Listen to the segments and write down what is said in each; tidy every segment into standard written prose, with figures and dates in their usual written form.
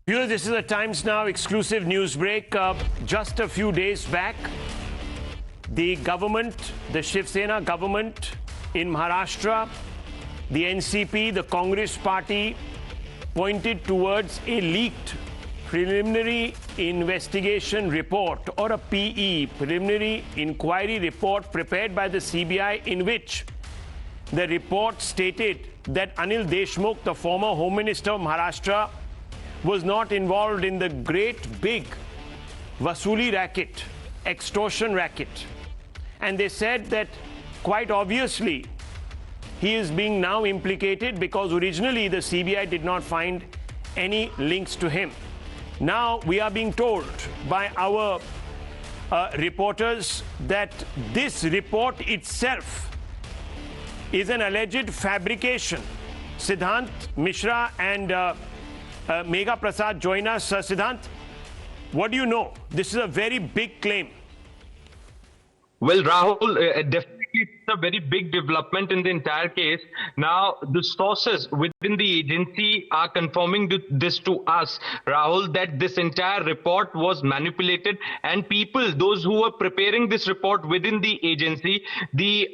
Viewers, this is a Times Now exclusive news break. Just a few days back, the government, the Shiv Sena government in Maharashtra, the NCP, the Congress party, pointed towards a leaked preliminary investigation report, or a PE, preliminary inquiry report prepared by the CBI, in which the report stated that Anil Deshmukh, the former Home Minister of Maharashtra, was not involved in the great big Vasuli racket, extortion racket. And they said that quite obviously he is being now implicated because originally the CBI did not find any links to him. Now we are being told by our reporters that this report itself is an alleged fabrication. Siddhant Mishra and Megha Prasad join us. Siddhant, what do you know? This is a very big claim. Well, Rahul, definitely it's a very big development in the entire case. Now, the sources within the agency are confirming this to us, Rahul, that this entire report was manipulated, and people, those who were preparing this report within the agency, the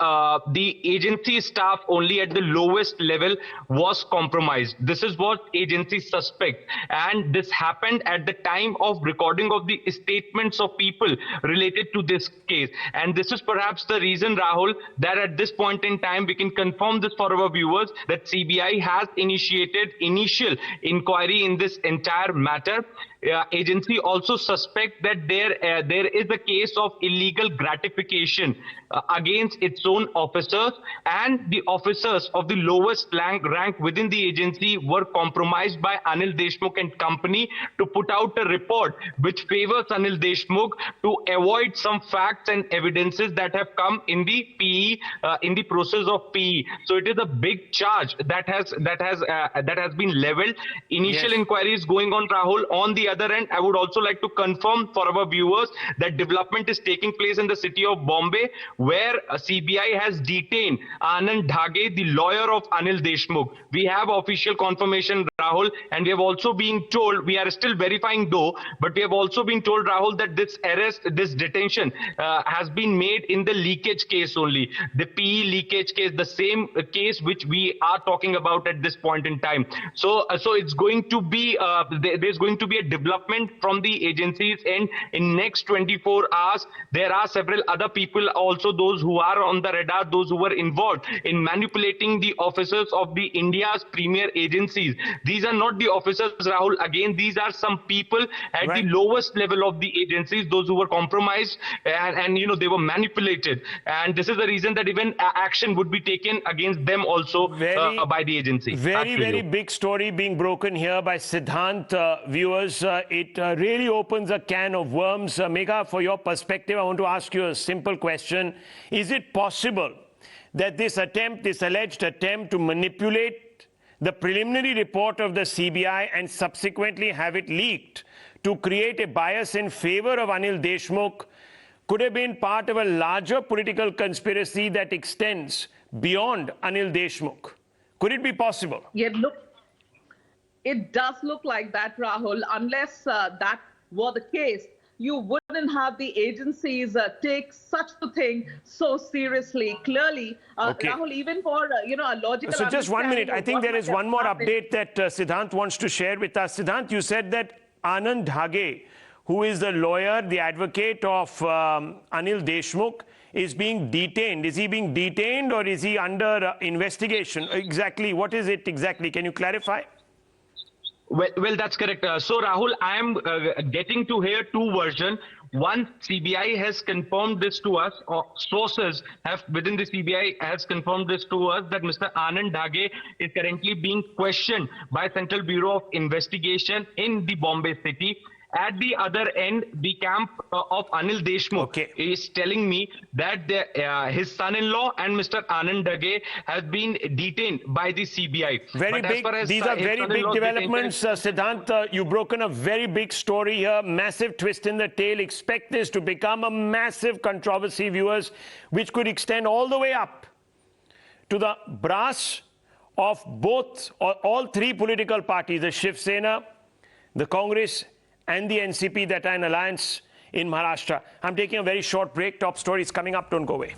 agency staff only at the lowest level was compromised. This is what agencies suspect, and this happened at the time of recording of the statements of people related to this case. And this is perhaps the reason, Rahul, that at this point in time we can confirm this for our viewers, that CBI has initiated initial inquiry in this entire matter. Agency also suspect that there is a case of illegal gratification against its own officers, and the officers of the lowest rank within the agency were compromised by Anil Deshmukh and company to put out a report which favors Anil Deshmukh to avoid some facts and evidences that have come in the PE, in the process of PE. So it is a big charge that has been leveled. Initial inquiry is going on, Rahul. On the other end, I would also like to confirm for our viewers that development is taking place in the city of Bombay, where CBI has detained Anand Dhage, the lawyer of Anil Deshmukh. We have official confirmation, Rahul, and we have also been told, we are still verifying though, but we have also been told, Rahul, that this arrest, this detention has been made in the leakage case only. The PE leakage case, the same case which we are talking about at this point in time. So it's going to be, there's going to be a development from the agencies, and in next 24 hours, there are several other people also, those who are on the radar, those who were involved in manipulating the officers of the India's premier agencies. These are not the officers, Rahul. Again, these are some people at the lowest level of the agencies, those who were compromised and you know, they were manipulated. And this is the reason that even action would be taken against them also by the agency. Very big story being broken here by Siddhant. Viewers, it really opens a can of worms. Megha, for your perspective, I want to ask you a simple question. Is it possible that this alleged attempt to manipulate the preliminary report of the CBI and subsequently have it leaked to create a bias in favor of Anil Deshmukh could have been part of a larger political conspiracy that extends beyond Anil Deshmukh? Could it be possible? Yeah, look, it does look like that, Rahul. Unless that were the case, you wouldn't have the agencies take such a thing so seriously. Clearly, Rahul, even for a logical. So just 1 minute. I think there is one more update that Siddhant wants to share with us. Siddhant, you said that Anand Dhage, who is the lawyer, the advocate of Anil Deshmukh, is being detained. Is he being detained or is he under investigation? Exactly. What is it exactly? Can you clarify? Well, that's correct. So, Rahul, I am getting to hear two versions. One, CBI has confirmed this to us, or sources have within the CBI has confirmed this to us, that Mr. Anand Dhage is currently being questioned by Central Bureau of Investigation in the Bombay city. At the other end, the camp of Anil Deshmukh is telling me that his son-in-law and Mr. Anand Dhage has been detained by the CBI. These are very big developments. Siddhant, you've broken a very big story here. Massive twist in the tail. Expect this to become a massive controversy, viewers, which could extend all the way up to the brass of all three political parties, the Shiv Sena, the Congress and the NCP that are in alliance in Maharashtra. I'm taking a very short break. Top stories coming up. Don't go away.